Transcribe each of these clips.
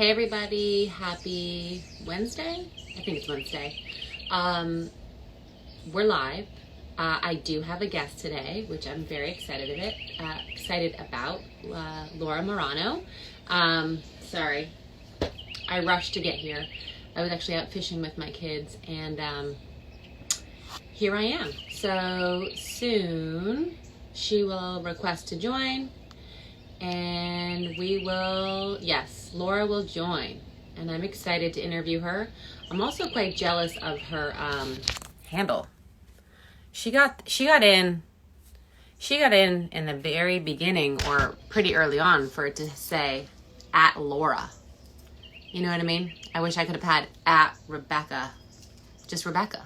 Hey everybody, happy Wednesday? I think it's Wednesday. Um, we're live. I do have a guest today, which I'm very excited about, Laura Marano. Sorry, I rushed to get here. I was actually out fishing with my kids, and here I am. So soon she will request to join, and yes, Laura will join, and I'm excited to interview her. I'm also quite jealous of her handle. She got in in the very beginning, or pretty early on, for it to say at Laura. You know what I mean? I wish I could have had at Rebecca, just Rebecca.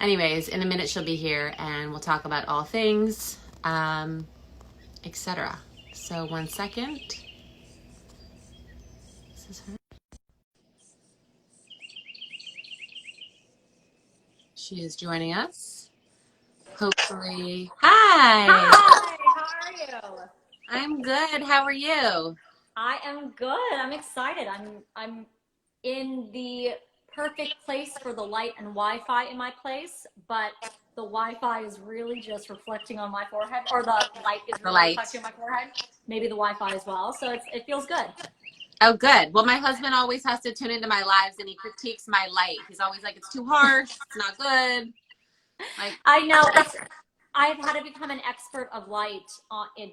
Anyways, in a minute she'll be here, and we'll talk about all things, etc. So 1 second. This is her. She is joining us. Hopefully. Hi. Hi, how are you? I'm good. How are you? I am good. I'm excited. I'm in the perfect place for the light and Wi-Fi in my place, but the Wi-Fi is really just reflecting on my forehead, or the light is The really light. reflecting on my forehead. Maybe the Wi-Fi as well. So it feels good. Oh, good. Well, my husband always has to tune into my lives, and he critiques my light. He's always like, it's too harsh. It's not good. Like, I know I've had to become an expert of light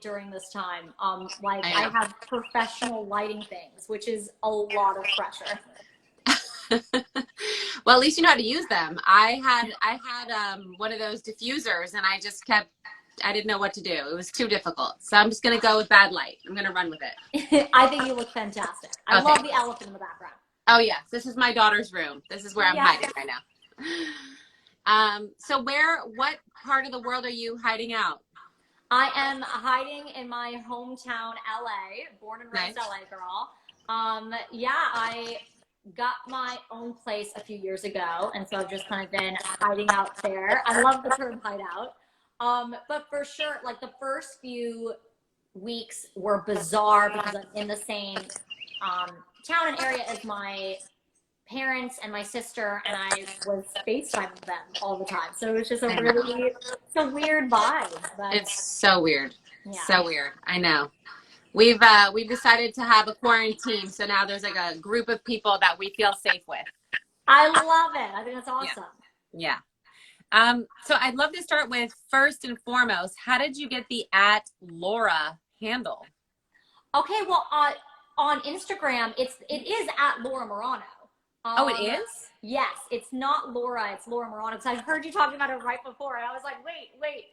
during this time. I I have professional lighting things, which is a lot of pressure. well, at least you know how to use them. I had one of those diffusers, and I didn't know what to do. It was too difficult. So I'm just going to go with bad light. I'm going to run with it. I think you look fantastic. I Okay. love the elephant in the background. Oh, yes. This is my daughter's room. This is where I'm Yeah. hiding right now. So what part of the world are you hiding out? I am hiding in my hometown, LA, born and raised Nice. LA girl. Yeah, I got my own place a few years ago, and so I've just kind of been hiding out there. I love the term hideout. But for sure, like the first few weeks were bizarre because I'm in the same town and area as my parents and my sister, and I was FaceTiming them all the time. So it was just it's a weird vibe. But It's so weird. yeah. So weird. I know. We've decided to have a quarantine, so now there's like a group of people that we feel safe with. I love it. I think that's awesome. Yeah. So I'd love to start with, first and foremost, how did you get the at Laura handle? Okay, well, on Instagram, it is at Laura Marano. Oh, it is? Yes, it's not Laura, it's Laura Marano. Because I heard you talking about it right before, and I was like, wait.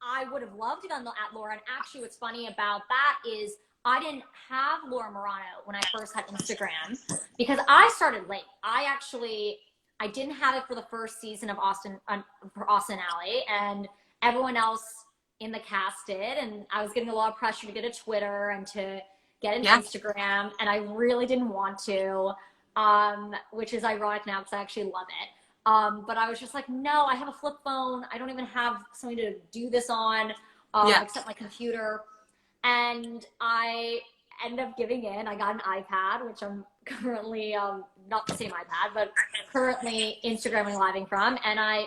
I would have loved it on the at Laura. And actually, what's funny about that is I didn't have Laura Marano when I first had Instagram because I started late. I didn't have it for the first season of for Austin Alley, and everyone else in the cast did, and I was getting a lot of pressure to get a Twitter and to get an Instagram, and I really didn't want to, which is ironic now because I actually love it. But I was just like, no, I have a flip phone. I don't even have something to do this on, except my computer. And I ended up giving in. I got an iPad, which I'm currently, not the same iPad, but currently Instagramming living from. And I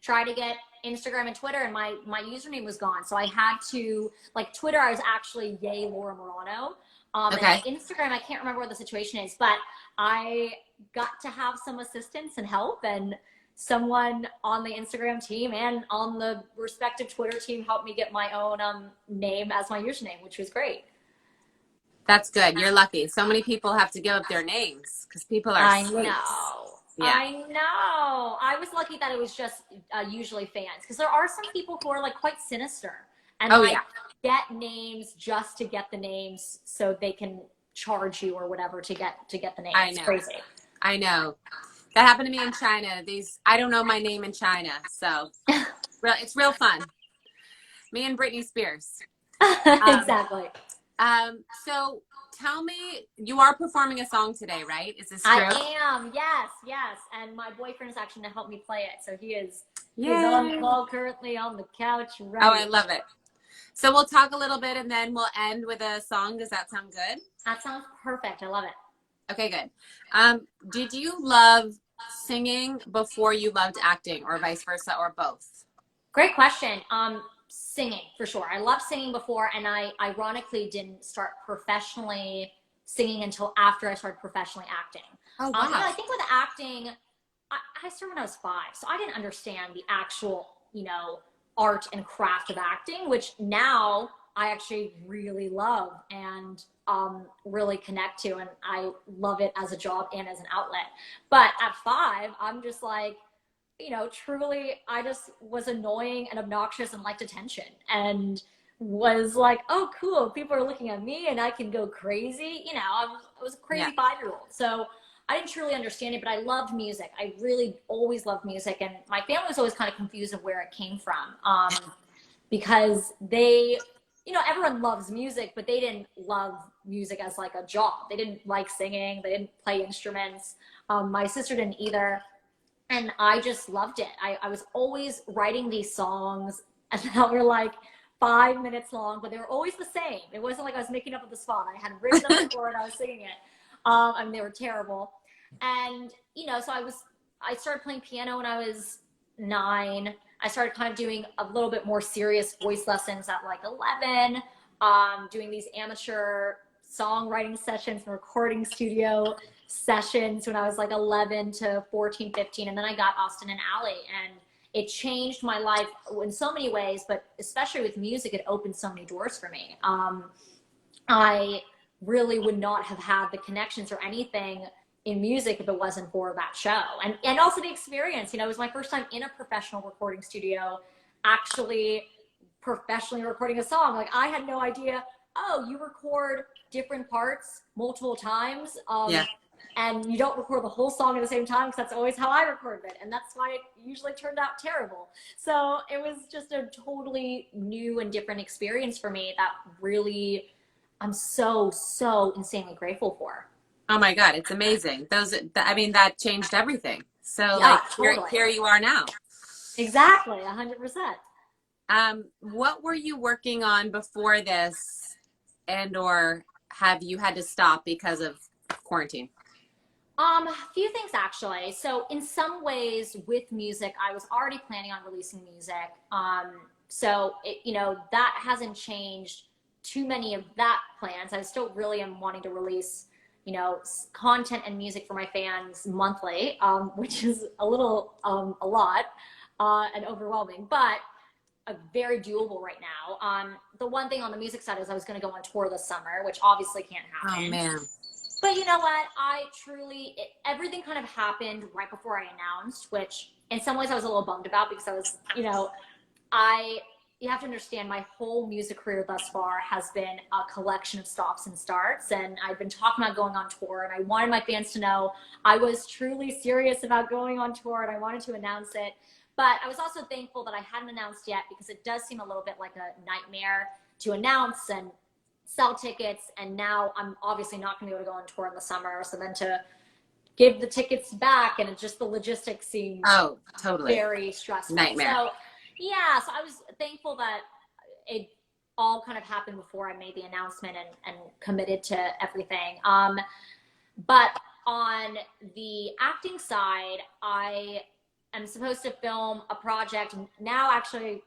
tried to get Instagram and Twitter, and my username was gone. So I had to, like, Twitter, I was actually Yay Laura Marano. Okay. And Instagram, I can't remember what the situation is, but I got to have some assistance and help, and someone on the Instagram team and on the respective Twitter team helped me get my own name as my username, which was great. That's good. You're lucky. So many people have to give up their names because people are I sleuths. know. Yeah. I know. I was lucky that it was just usually fans, because there are some people who are like quite sinister and get names just to get the names so they can charge you or whatever to get the names. I know. It's crazy. I know. That happened to me in China. I don't know my name in China, so it's real fun. Me and Britney Spears. Exactly. So tell me, you are performing a song today, right? Is this true? I am. Yes. And my boyfriend is actually going to help me play it. So he's on call currently on the couch. Right. Oh, I love it. So we'll talk a little bit and then we'll end with a song. Does that sound good? That sounds perfect. I love it. Okay, good. Did you love singing before you loved acting, or vice versa, or both? Great question. Singing for sure. I loved singing before, and I ironically didn't start professionally singing until after I started professionally acting. Oh, I wow. think with acting, I started when I was 5, so I didn't understand the actual, art and craft of acting, which now I actually really love and really connect to, and I love it as a job and as an outlet. But at 5, I'm just like, truly, I just was annoying and obnoxious and liked attention and was like, oh, cool, people are looking at me and I can go crazy. I was a Yeah. crazy 5-year-old. So I didn't truly understand it, but I loved music. I really always loved music. And my family was always kind of confused of where it came from because everyone loves music, but they didn't love music as like a job. They didn't like singing, they didn't play instruments. My sister didn't either, and I just loved it. I was always writing these songs, and that were like 5 minutes long, but they were always the same. It wasn't like I was making up on the spot. I had written them before and I was singing it. They were terrible. And so I started playing piano when I was 9. I started kind of doing a little bit more serious voice lessons at like 11, doing these amateur songwriting sessions and recording studio sessions when I was like 11 to 14, 15. And then I got Austin and Ally, and it changed my life in so many ways, but especially with music, it opened so many doors for me. I really would not have had the connections or anything in music if it wasn't for that show. And also the experience, it was my first time in a professional recording studio, actually professionally recording a song. Like, I had no idea, oh, you record different parts multiple times. Yeah. And you don't record the whole song at the same time, because that's always how I recorded it. And that's why it usually turned out terrible. So it was just a totally new and different experience for me that really I'm so, so insanely grateful for. Oh my God, it's amazing. That changed everything. So Yeah, like totally. here you are now. Exactly, 100%. What were you working on before this, and or have you had to stop because of quarantine? A few things actually. So in some ways with music, I was already planning on releasing music. That hasn't changed too many of that plans. I still really am wanting to release, content and music for my fans monthly, which is a lot, and overwhelming, but very doable right now. The one thing on the music side is I was going to go on tour this summer, which obviously can't Oh happen. man. But you know what? Everything kind of happened right before I announced, which in some ways I was a little bummed about, because I was, you have to understand, my whole music career thus far has been a collection of stops and starts. And I've been talking about going on tour, and I wanted my fans to know I was truly serious about going on tour, and I wanted to announce it. But I was also thankful that I hadn't announced yet, because it does seem a little bit like a nightmare to announce and sell tickets. And now I'm obviously not going to be able to go on tour in the summer. So then to give the tickets back, and just the logistics seems totally very stressful. nightmare. So I was thankful that it all kind of happened before I made the announcement and committed to everything. But on the acting side, I am supposed to film a project now, actually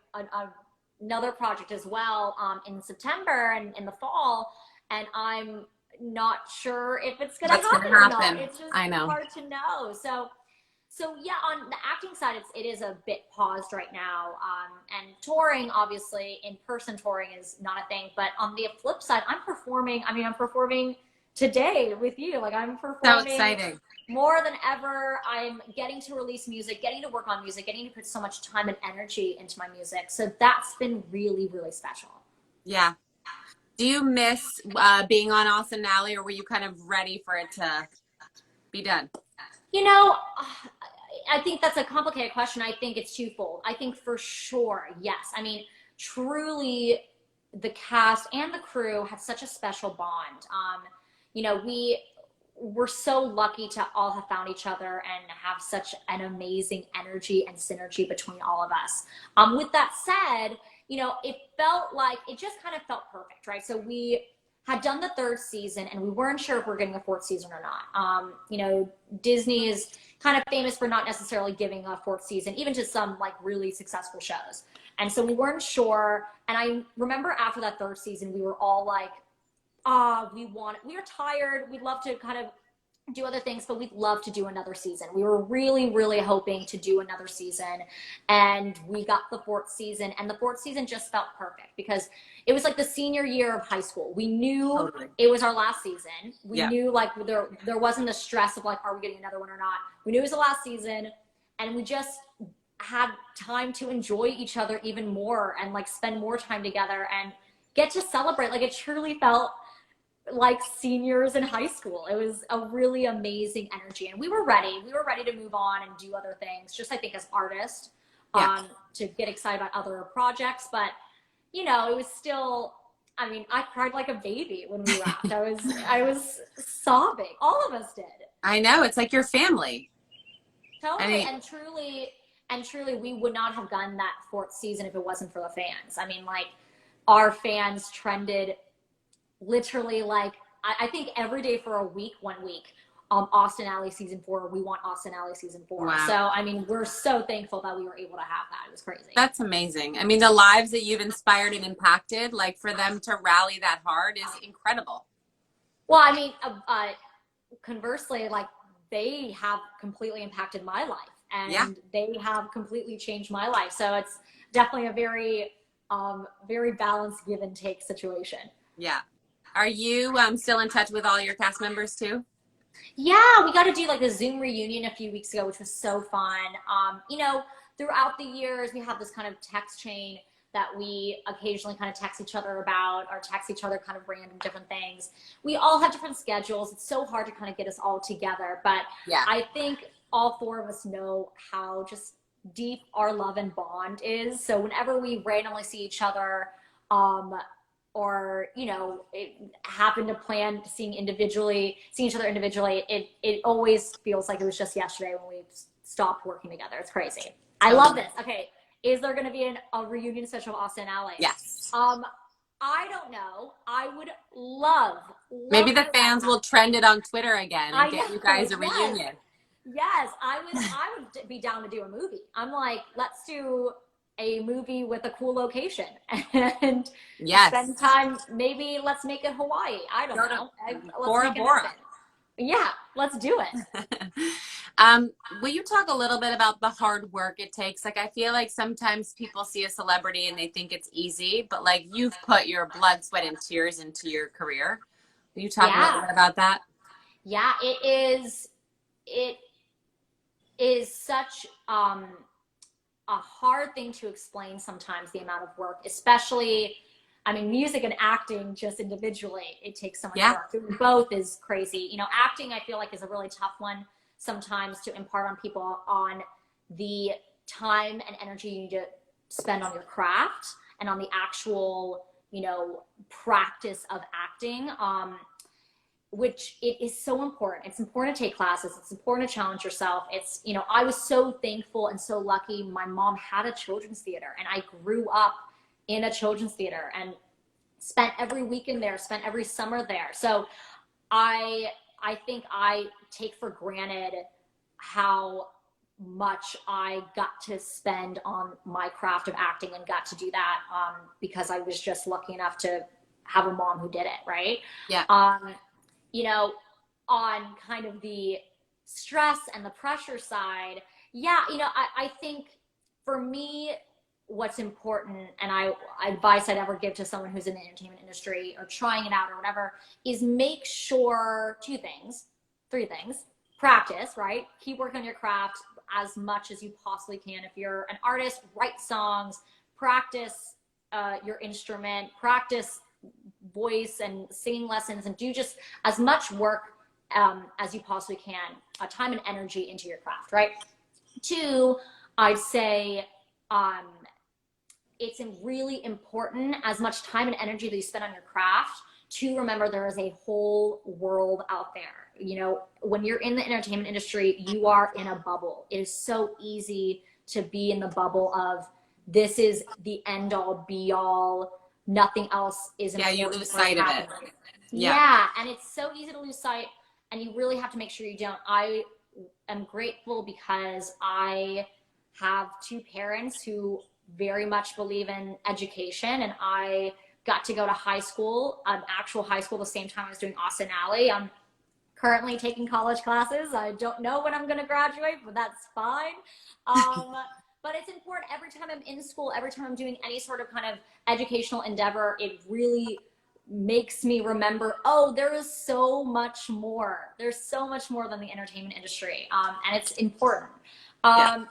another project as well, in September and in the fall, and I'm not sure if it's going to happen or not. It's just hard to know. So yeah, on the acting side, it is a bit paused right now. And touring, obviously, in-person touring is not a thing. But on the flip side, I'm performing today with you. Like, I'm performing. So exciting. More than ever. I'm getting to release music, getting to work on music, getting to put so much time and energy into my music. So that's been really, really special. Yeah. Do you miss being on Austin and Ally, or were you kind of ready for it to be done? I think that's a complicated question. I think it's twofold. I think for sure, yes. I mean, truly, the cast and the crew had such a special bond. We were so lucky to all have found each other and have such an amazing energy and synergy between all of us. With that said, it felt like it just kind of felt perfect, right? So we had done the third season and we weren't sure if we're getting a fourth season or not. Disney is kind of famous for not necessarily giving a fourth season, even to some like really successful shows. And so we weren't sure. And I remember after that third season, we were all like, we were tired. We'd love to kind of do other things, but we'd love to do another season. We were really, really hoping to do another season. And we got the fourth season, and the fourth season just felt perfect because it was like the senior year of high school. We knew it was our last season. We knew like there wasn't the stress of like, are we getting another one or not? We knew it was the last season, and we just had time to enjoy each other even more and like spend more time together and get to celebrate. Like it truly felt like seniors in high school. It was a really amazing energy, and we were ready to move on and do other things, just I think as artists, to get excited about other projects. But it was still, I mean, I cried like a baby when we wrapped. I was sobbing. All of us did. I know, it's like your family. Totally. And truly we would not have done that fourth season if it wasn't for the fans. I mean, like, our fans trended literally like I think every day for a week, 1 week, Austin Alley season 4, we want Austin Alley season 4. Wow. So I mean, we're so thankful that we were able to have that. It was crazy. That's amazing. I mean, the lives that you've inspired and impacted, like for them to rally that hard is incredible. Well, I mean, conversely, like they have completely impacted my life, and they have completely changed my life. So it's definitely a very very balanced give and take situation. Yeah. Are you still in touch with all your cast members too? Yeah, we got to do like a Zoom reunion a few weeks ago, which was so fun. Throughout the years, we have this kind of text chain that we occasionally kind of text each other about, or text each other kind of random different things. We all have different schedules. It's so hard to kind of get us all together. But I think all four of us know how just deep our love and bond is. So whenever we randomly see each other, or it happened to plan seeing each other individually, it always feels like it was just yesterday when we stopped working together. It's crazy. I love this. Okay, is there going to be a reunion special of Austin Alley? Yes. I don't know. I would love maybe the fans will trend it on Twitter again and get you guys a reunion. Yes, I would be down to do a movie. I'm like, let's do a movie with a cool location and spend time. Maybe let's make it Hawaii. I don't know. Bora Bora. Yeah, let's do it. Will you talk a little bit about the hard work it takes? Like, I feel like sometimes people see a celebrity and they think it's easy, but like you've put your blood, sweat, and tears into your career. Will you talk a little bit about that? Yeah, it is such a hard thing to explain sometimes, the amount of work, especially, I mean, music and acting just individually, it takes so much work. Doing both is crazy. Acting, I feel like, is a really tough one sometimes to impart on people, on the time and energy you need to spend on your craft and on the actual, practice of acting. Which it is so important. It's important to take classes. It's important to challenge yourself. It's, I was so thankful and so lucky. My mom had a children's theater, and I grew up in a children's theater and spent every weekend there, spent every summer there. So I think I take for granted how much I got to spend on my craft of acting and got to do that because I was just lucky enough to have a mom who did it, right? Yeah. On kind of the stress and the pressure side, I think for me, what's important, and advice I'd ever give to someone who's in the entertainment industry or trying it out or whatever, is make sure three things. Practice, right? Keep working on your craft as much as you possibly can. If you're an artist, write songs, practice your instrument, practice voice and singing lessons, and do just as much work as you possibly can, time and energy into your craft, right? 2, I'd say it's really important, as much time and energy that you spend on your craft, to remember there is a whole world out there. When you're in the entertainment industry, you are in a bubble. It is so easy to be in the bubble of this is the end all be all. Nothing else is Yeah, important. you lose sight of it. Yeah, and it's so easy to lose sight, and you really have to make sure you don't. I am grateful because I have two parents who very much believe in education, and I got to go to high school, actual high school, the same time I was doing Austin Alley. I'm currently taking college classes. I don't know when I'm going to graduate, but that's fine. But it's important every time I'm in school, every time I'm doing any sort of kind of educational endeavor, it really makes me remember, oh, there is so much more. There's so much more than the entertainment industry. And it's important. And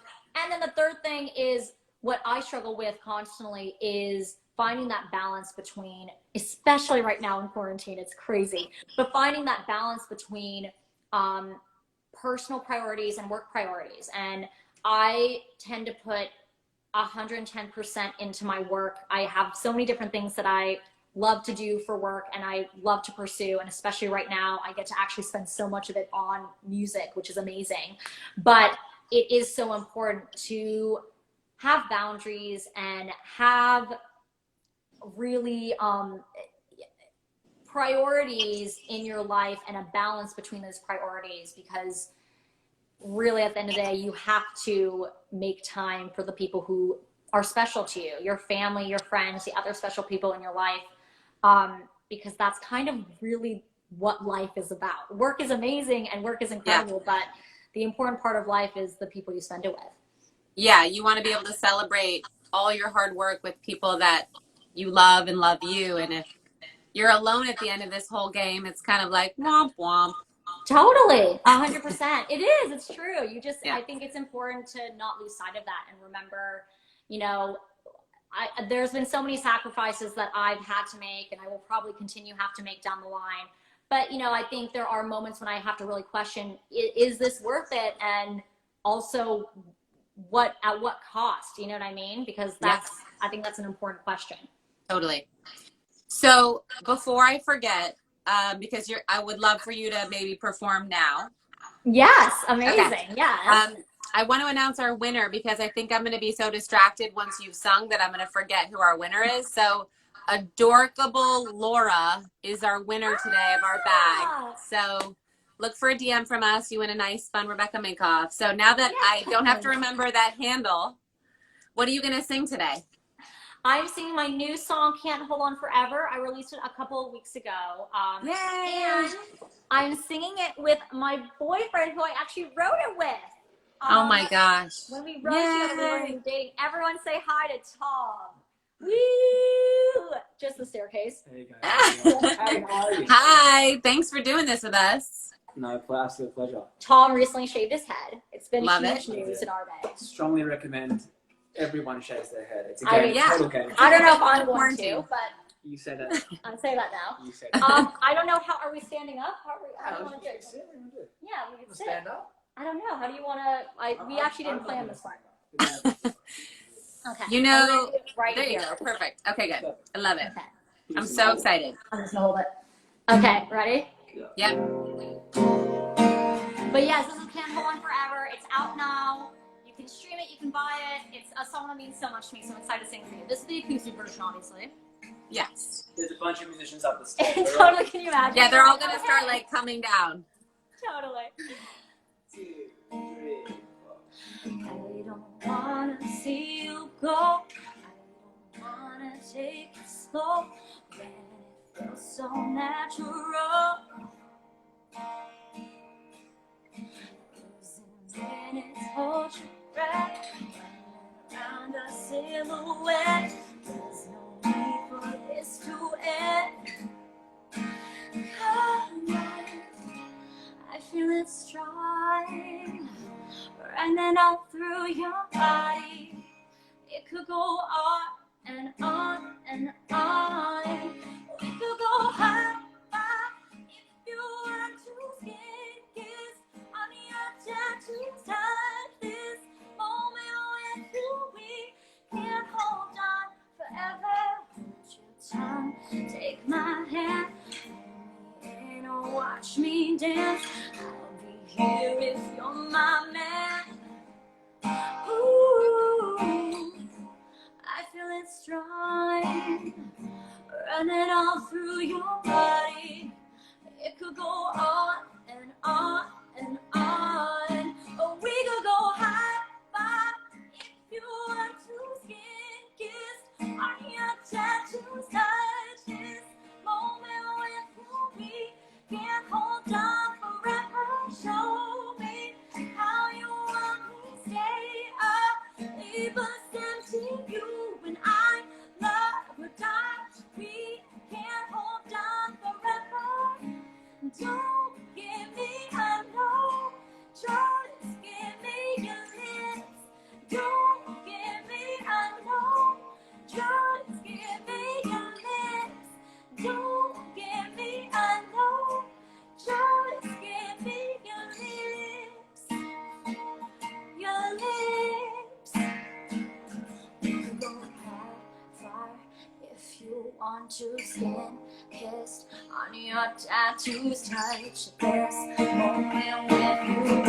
then the third thing is what I struggle with constantly is finding that balance between, especially right now in quarantine, it's crazy, but finding that balance between personal priorities and work priorities. And I tend to put 110% into my work. I have so many different things that I love to do for work and I love to pursue. And especially right now, I get to actually spend so much of it on music, which is amazing. But it is so important to have boundaries and have really priorities in your life and a balance between those priorities, because really at the end of the day, you have to make time for the people who are special to you, your family, your friends, the other special people in your life, because that's kind of really what life is about. Work is amazing and work is incredible, but the important part of life is the people you spend it with. Yeah, you want to be able to celebrate all your hard work with people that you love and love you. And if you're alone at the end of this whole game, it's kind of like womp womp. Totally, 100%. It is. It's true. You just, I think it's important to not lose sight of that and remember, you know, there's been so many sacrifices that I've had to make, and I will probably continue have to make down the line. But you know, I think there are moments when I have to really question: is this worth it? And also, at what cost? You know what I mean? Because I think that's an important question. Totally. So before I forget, because I would love for you to maybe perform now. Yes, amazing. Okay. Yes. I want to announce our winner because I think I'm going to be so distracted once you've sung that I'm going to forget who our winner is. So Adorkable Laura is our winner today of our bag. So look for a DM from us. You win a nice, fun Rebecca Minkoff. So now that I don't have to remember that handle, what are you going to sing today? I'm singing my new song, Can't Hold On Forever. I released it a couple of weeks ago. And I'm singing it with my boyfriend, who I actually wrote it with. Oh my gosh. When we wrote together, we were dating. Everyone say hi to Tom. Woo! Just the staircase. Hey guys. Hi, how are you? Hi. Thanks for doing this with us. No, absolute pleasure. Tom recently shaved his head. It's been huge news in our day. Strongly recommend everyone shaves their head. It's a game. Total game. I don't know if I'm going to, but you said that. I'm saying that now. You said that. I don't know how. Are we standing up? How do you want to do it? Yeah, we can sit. Stand up. I don't know. How do you want to? We actually didn't plan this part. Okay. You know, right there here. you go. Perfect. Okay, good. I love it. Okay. I'm so excited. I'm just gonna hold it. Okay, ready? Yep. But yes, this is Can't Hold On Forever. It's out now. You can stream it. You can buy it. It's a song that means so much to me, so I'm excited to sing for you. This is the acoustic version, obviously. Yes. There's a bunch of musicians up the stage. Totally. Can you imagine? Yeah, they're all gonna start like coming down. Totally. 2, 3, 4. I don't wanna see you go. I don't wanna take it slow when it feels so natural. Losing minutes, hold your breath. Around a silhouette. There's no need for this to end. Come on. I feel it strike, running all through your body. It could go on and on and on. We could go high if you want to skin kiss on your tattoos. Touch this moment with you. We can't hold on forever. Hold your tongue, take my hand. And watch me dance. I'll be here if you're my man. Ooh, running all through your body. It could go on and on and on. Or we could go high five if you want to skin kiss. Are your tattoos touch this moment with me? Can't hold on forever. Show me how you want me. Stay up, leave us empty. You and I love or die. We can't hold on forever. Don't give me a no. Just give me your lips. Don't give me a no. Just give me your lips. Don't give me a no. Just give me your lips. Your lips. You can go far if you want to skin kissed on your tattoos. Touch this moment with you.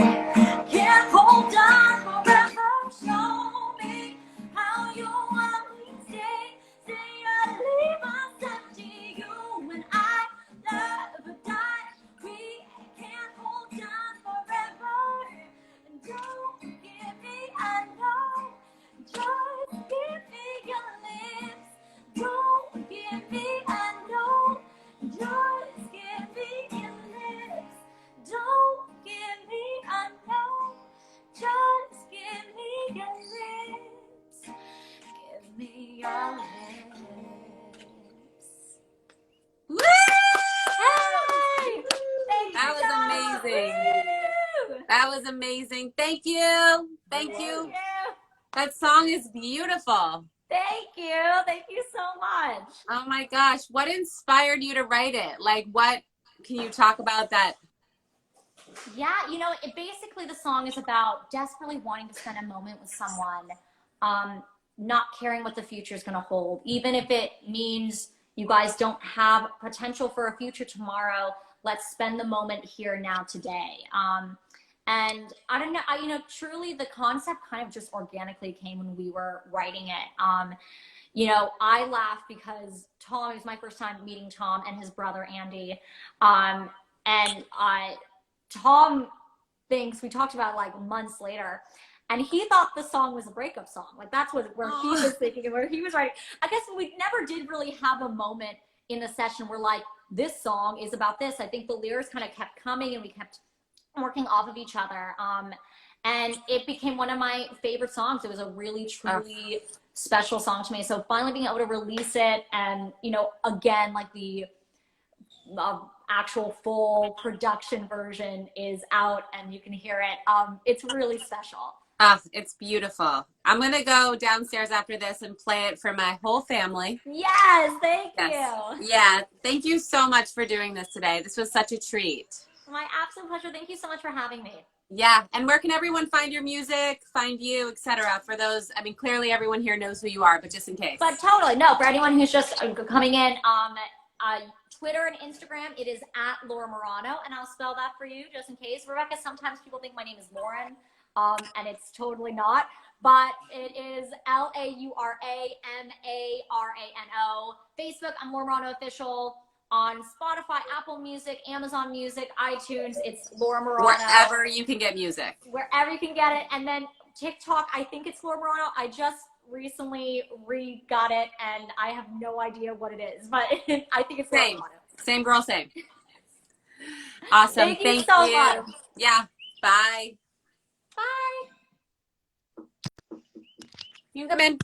Can't hold on forever. Show me how you want me. Stay or leave us empty. You and I love or die. We can't hold on forever. Don't give me a no. Just give me your lips. Don't give me a no. Just give me your lips. Don't give me a no. Just give me your lips. Give me your lips. Woo! Hey! Thank That you, was Donna. amazing. Woo! That was amazing. Thank you. Thank you. That song is beautiful. Thank you. Thank you so much. Oh my gosh. What inspired you to write it? Like, what can you talk about that? Yeah, basically the song is about desperately wanting to spend a moment with someone, not caring what the future is going to hold, even if it means you guys don't have potential for a future tomorrow. Let's spend the moment here now today. And I don't know, truly the concept kind of just organically came when we were writing it. I laugh because Tom, it was my first time meeting Tom and his brother Andy. Tom thinks, we talked about it like months later, and he thought the song was a breakup song. Like that's where he was thinking and where he was writing. I guess we never did really have a moment in the session where like, this song is about this. I think the lyrics kind of kept coming and we kept working off of each other. And it became one of my favorite songs. It was a really, truly special song to me. So finally being able to release it and, again, like the actual full production version is out and you can hear it. It's really special. It's beautiful. I'm going to go downstairs after this and play it for my whole family. Yes, thank you. Yeah, thank you so much for doing this today. This was such a treat. My absolute pleasure. Thank you so much for having me. Yeah, and where can everyone find your music, find you, etc.? For those, I mean, clearly everyone here knows who you are, but just in case. But totally, no, for anyone who's just coming in, Twitter and Instagram, it is at Laura Marano, and I'll spell that for you just in case. Rebecca, sometimes people think my name is Lauren, and it's totally not, but it is LauraMarano. Facebook, I'm Laura Marano Official. On Spotify, Apple Music, Amazon Music, iTunes, it's Laura Marano. Wherever you can get music. Wherever you can get it. And then TikTok, I think it's Laura Marano. I just recently got it, and I have no idea what it is, but I think it's same. Laura Marano. Same girl, same. Awesome. Thank you so much. Yeah. Bye. Bye. You can come in.